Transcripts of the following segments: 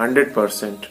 100%।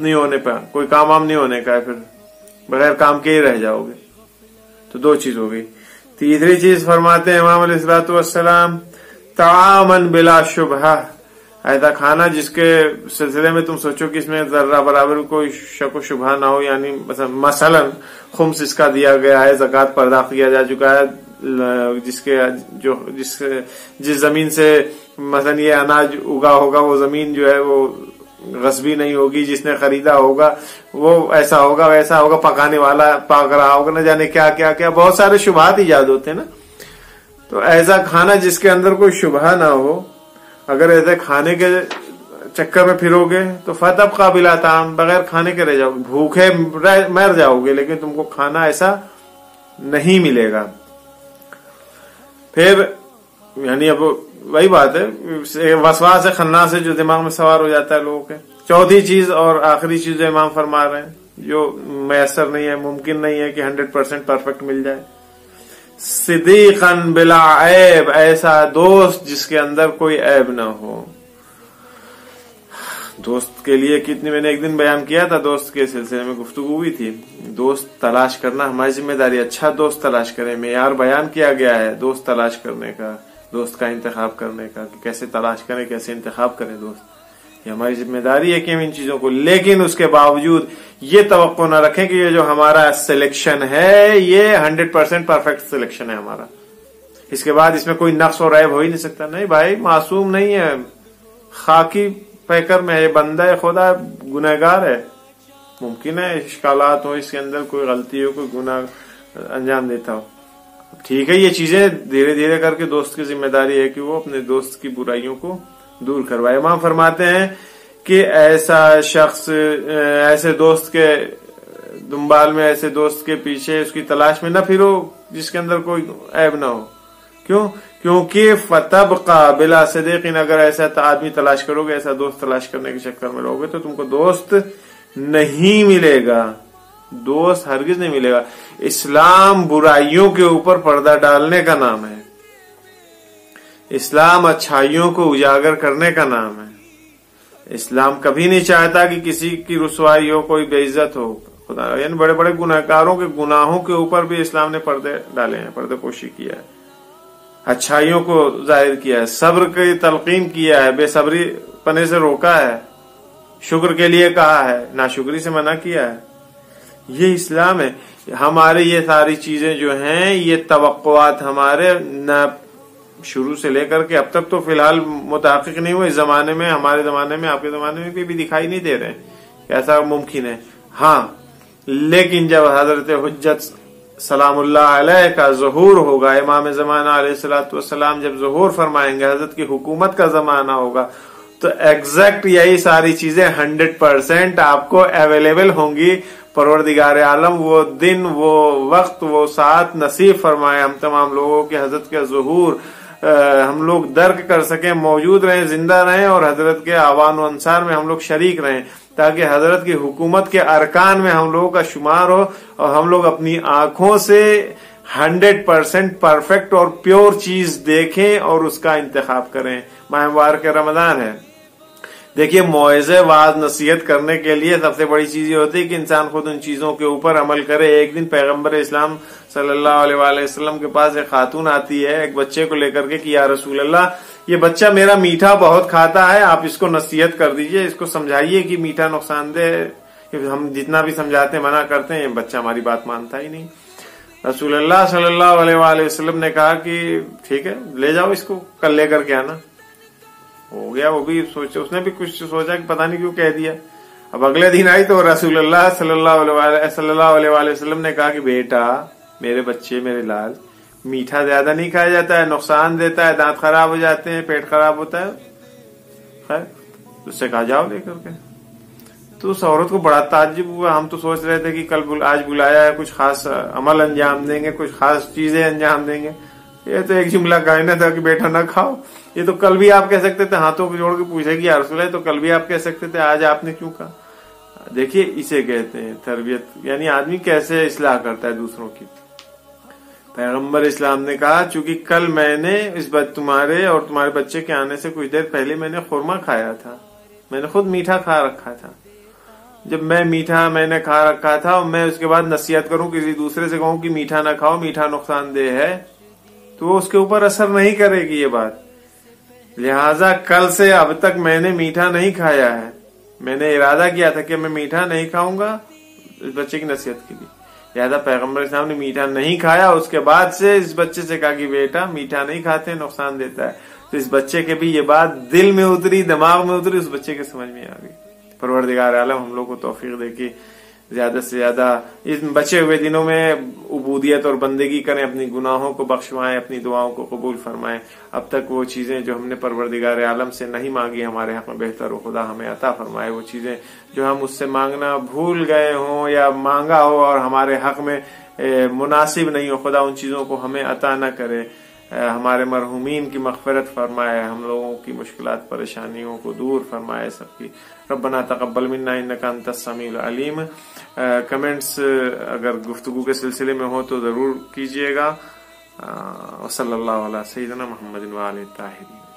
نہیں ہونے پہ کوئی کام وام نہیں ہونے کا ہے، پھر بغیر کام کے ہی رہ جاؤ گے. تو دو چیز ہو گئی. تیسری چیز فرماتے ہیں امام علیہ الصلوۃ والسلام طعاما بلا شبہ، ایسا کھانا جس کے سلسلے میں تم سوچو کہ اس میں ذرہ برابر کوئی شک و شبہ نہ ہو. یعنی مثلا خمس اس کا دیا گیا ہے، زکوٰۃ پرداخت کیا جا چکا ہے، جس زمین سے مثلا یہ اناج اگا ہوگا وہ زمین جو ہے وہ غصبی نہیں ہوگی، جس نے خریدا ہوگا وہ ایسا ہوگا ویسا ہوگا، پکانے والا پاک رہا ہوگا، نہ جانے کیا کیا کیا، بہت سارے شبہات ایجاد ہوتے ہیں نا. تو ایسا کھانا جس کے اندر کوئی شبہ نہ ہو، اگر ایسے کھانے کے چکر میں پھرو گے تو فتبقى بلا طعام، بغیر کھانے کے رہ جاؤ گے، بھوکے مر جاؤ گے، لیکن تم کو کھانا ایسا نہیں ملے گا. پھر یعنی اب وہی بات ہے وسواس خناس سے جو دماغ میں سوار ہو جاتا ہے لوگوں کے. چوتھی چیز اور آخری چیز جو امام فرما رہے ہیں جو میسر نہیں ہے، ممکن نہیں ہے کہ 100% پرفیکٹ مل جائے، صدیقا بلا عیب، ایسا دوست جس کے اندر کوئی عیب نہ ہو. دوست کے لیے کتنی میں نے ایک دن بیان کیا تھا، دوست کے سلسلے میں گفتگو ہوئی تھی. دوست تلاش کرنا ہماری ذمہ داری، اچھا دوست تلاش کریں. معیار بیان کیا گیا ہے دوست تلاش کرنے کا، دوست کا انتخاب کرنے کا، کہ کیسے تلاش کریں، کیسے انتخاب کریں دوست. یہ ہماری ذمہ داری ہے کہ ہم ان چیزوں کو، لیکن اس کے باوجود یہ توقع نہ رکھیں کہ یہ جو ہمارا سلیکشن ہے یہ 100% پرفیکٹ سلیکشن ہے ہمارا، اس کے بعد اس میں کوئی نقص اور عیب ہو ہی نہیں سکتا. نہیں بھائی، معصوم نہیں ہے، خاکی پیکر میں ہے، بندہ خدا گنہگار ہے. ممکن ہے اشکالات ہو اس کے اندر، کوئی غلطی ہو، کوئی گناہ انجام دیتا ہو. ٹھیک ہے، یہ چیزیں دھیرے دھیرے کر کے دوست کی ذمہ داری ہے کہ وہ اپنے دوست کی برائیوں کو دور کروائے. امام فرماتے ہیں کہ ایسا شخص ایسے دوست کے دنبال میں، ایسے دوست کے پیچھے، اس کی تلاش میں نہ پھرو جس کے اندر کوئی عیب نہ ہو. کیوں؟ کیونکہ فتبقى بلا صدیق، اگر ایسا آدمی تلاش کرو گے، ایسا دوست تلاش کرنے کے چکر میں رہو گے تو تم کو دوست نہیں ملے گا، دوست ہرگز نہیں ملے گا. اسلام برائیوں کے اوپر پردہ ڈالنے کا نام ہے، اسلام اچھائیوں کو اجاگر کرنے کا نام ہے. اسلام کبھی نہیں چاہتا کہ کسی کی رسوائی ہو، کوئی بے عزت ہو. خدا یعنی بڑے بڑے گناہگاروں کے گناہوں کے اوپر بھی اسلام نے پردے ڈالے ہیں، پردے پوشی کیا ہے، اچھائیوں کو ظاہر کیا ہے، صبر کی تلقین کیا ہے، بے صبری پنے سے روکا ہے، شکر کے لیے کہا ہے، ناشکری سے منع کیا ہے. یہ اسلام ہے. ہمارے یہ ساری چیزیں جو ہیں یہ توقعات ہمارے نہ شروع سے لے کر کے اب تک تو فی الحال متحقق نہیں ہوئے. اس زمانے میں، ہمارے زمانے میں، آپ کے زمانے میں بھی دکھائی نہیں دے رہے کہ ایسا ممکن ہے. ہاں، لیکن جب حضرت حجت سلام اللہ علیہ کا ظہور ہوگا، امام زمانہ علیہ الصلوۃ والسلام جب ظہور فرمائیں گے، حضرت کی حکومت کا زمانہ ہوگا، تو ایگزیکٹ یہی ساری چیزیں 100% آپ کو اویلیبل ہوں گی. پروردگار عالم وہ دن، وہ وقت، وہ ساعت نصیب فرمائے ہم تمام لوگوں کے حضرت کا ظہور ہم لوگ درک کر سکیں، موجود رہیں، زندہ رہیں، اور حضرت کے آوان و انصار میں ہم لوگ شریک رہیں، تاکہ حضرت کی حکومت کے ارکان میں ہم لوگوں کا شمار ہو اور ہم لوگ اپنی آنکھوں سے 100% پرفیکٹ اور پیور چیز دیکھیں اور اس کا انتخاب کریں. ماہ مبارک رمضان ہے. دیکھیے، موعظے، واعظ، نصیحت کرنے کے لیے سب سے بڑی چیز یہ ہوتی ہے کہ انسان خود ان چیزوں کے اوپر عمل کرے. ایک دن پیغمبر اسلام صلی اللہ علیہ وآلہ وسلم کے پاس ایک خاتون آتی ہے ایک بچے کو لے کر کے کہ یا رسول اللہ، یہ بچہ میرا میٹھا بہت کھاتا ہے، آپ اس کو نصیحت کر دیجئے، اس کو سمجھائیے کہ میٹھا نقصان دہ ہے. ہم جتنا بھی سمجھاتے ہیں، منع کرتے ہیں، بچہ ہماری بات مانتا ہی نہیں. رسول اللہ صلی اللہ علیہ وآلہ وسلم نے کہا کہ ٹھیک ہے، لے جاؤ اس کو، کل لے کر کے آنا. ہو گیا. وہ بھی سوچے، اس نے بھی کچھ سوچا کہ پتہ نہیں کیوں کہہ دیا. اب اگلے دن آئی تو رسول اللہ صلی اللہ علیہ وآلہ وسلم نے کہا کہ بیٹا، میرے بچے، میرے لال، میٹھا زیادہ نہیں کھایا جاتا ہے، نقصان دیتا ہے، دانت خراب ہو جاتے ہیں، پیٹ خراب ہوتا ہے. خیر، اس سے کہا جاؤ لے کر کے. تو اس عورت کو بڑا تعجب ہوا. ہم تو سوچ رہے تھے کہ آج بلایا ہے، کچھ خاص عمل انجام دیں گے، کچھ خاص چیزیں انجام دیں گے. یہ تو ایک جملہ کہنا تھا کہ بیٹا نہ کھاؤ. یہ تو کل بھی آپ کہہ سکتے تھے، ہاتھوں کو جوڑ کے پوچھے گی یا رسول اللہ، تو کل بھی آپ کہہ سکتے تھے، آج آپ نے کیوں کہا؟ دیکھیے، اسے کہتے ہیں تربیت. یعنی آدمی کیسے اصلاح کرتا ہے دوسروں کی. پیغمبر اسلام نے کہا چونکہ کل میں نے تمہارے اور تمہارے بچے کے آنے سے کچھ دیر پہلے میں نے خورما کھایا تھا، میں نے خود میٹھا کھا رکھا تھا. جب میں میٹھا میں نے کھا رکھا تھا اور میں اس کے بعد نصیحت کروں کسی دوسرے سے کہوں کہ میٹھا نہ کھاؤ، میٹھا نقصان دہ ہے، تو وہ اس کے اوپر اثر نہیں کرے گی یہ بات۔ لہٰذا کل سے اب تک میں نے میٹھا نہیں کھایا ہے، میں نے ارادہ کیا تھا کہ میں میٹھا نہیں کھاؤں گا اس بچے کی نصیحت کے لیے، لہٰذا پیغمبر اسلام نے میٹھا نہیں کھایا، اس کے بعد سے اس بچے سے کہا کہ بیٹا میٹھا نہیں کھاتے، نقصان دیتا ہے۔ تو اس بچے کے بھی یہ بات دل میں اتری، دماغ میں اتری، اس بچے کے سمجھ میں آ گئی۔ پروردگار عالم ہم لوگ کو توفیق دے کہ زیادہ سے زیادہ اس بچے ہوئے دنوں میں عبودیت اور بندگی کریں، اپنی گناہوں کو بخشوائیں، اپنی دعاؤں کو قبول فرمائیں۔ اب تک وہ چیزیں جو ہم نے پروردگار عالم سے نہیں مانگی ہمارے حق میں بہتر ہو، خدا ہمیں عطا فرمائے۔ وہ چیزیں جو ہم اس سے مانگنا بھول گئے ہوں یا مانگا ہو اور ہمارے حق میں مناسب نہیں ہو، خدا ان چیزوں کو ہمیں عطا نہ کرے۔ ہمارے مرحومین کی مغفرت فرمائے، ہم لوگوں کی مشکلات پریشانیوں کو دور فرمائے سب کی۔ ربنا تقبل منا انک انت السمیع العلیم۔ کمنٹس اگر گفتگو کے سلسلے میں ہو تو ضرور کیجیے گا۔ صلی اللہ علیہ سیدنا محمد و آلہ الطاہرین۔